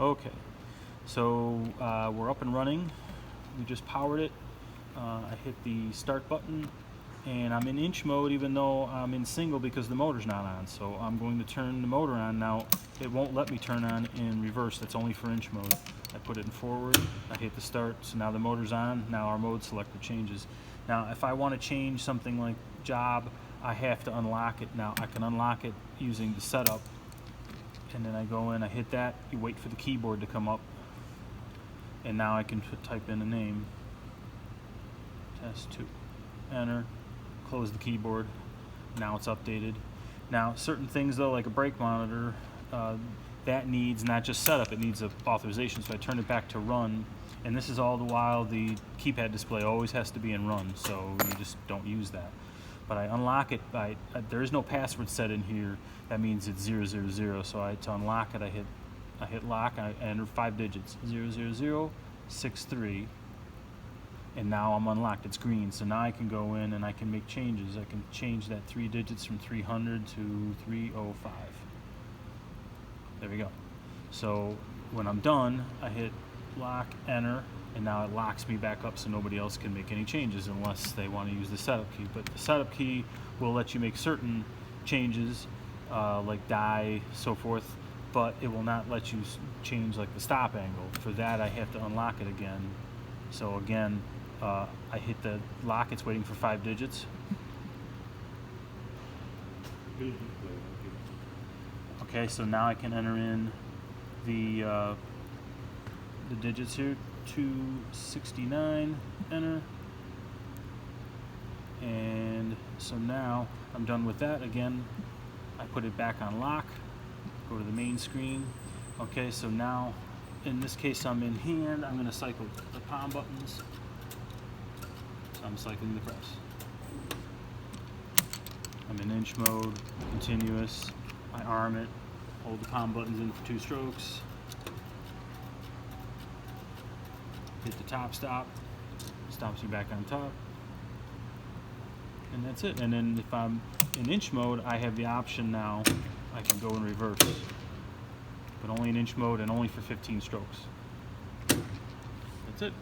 Okay, so we're up and running. We just powered it. I hit the start button and I'm in inch mode even though I'm in single because the motor's not on. So I'm going to turn the motor on. Now it won't let me turn on in reverse. That's only for inch mode. I put it in forward, I hit the start, so now the motor's on. Now our mode selector changes. Now if I want to change something like job, I have to unlock it. Now I can unlock it using the setup, and then I go in, I hit that, you wait for the keyboard to come up, and now I can type in a name, test 2, enter, close the keyboard. Now it's updated. Now certain things though, like a brake monitor, that needs not just setup, it needs a authorization. So I turn it back to run, and this is all the while the keypad display always has to be in run, so you just don't use that. But I unlock it by, there is no password set in here. That means it's 000. So to unlock it, I hit lock, I enter 5 digits, 00063, and now I'm unlocked. It's green. So now I can go in and I can make changes. I can change that 3 digits from 300 to 305. There we go. So when I'm done, I hit lock, enter, and now it locks me back up so nobody else can make any changes unless they want to use the setup key. But the setup key will let you make certain changes, like die, so forth, but it will not let you change like the stop angle. For that, I have to unlock it again. So again, I hit the lock, it's waiting for 5 digits. Okay, so now I can enter in the digits here, 269, enter. And so now I'm done with that. Again, I put it back on lock, go to the main screen. Okay, so now in this case I'm in hand. I'm going to cycle the palm buttons. So I'm cycling the press. I'm in inch mode, continuous. I arm it, hold the palm buttons in for 2 strokes. Hit the top stop, stops me back on top. And that's it. And then if I'm in inch mode, I have the option now, I can go in reverse. But only in inch mode and only for 15 strokes. That's it.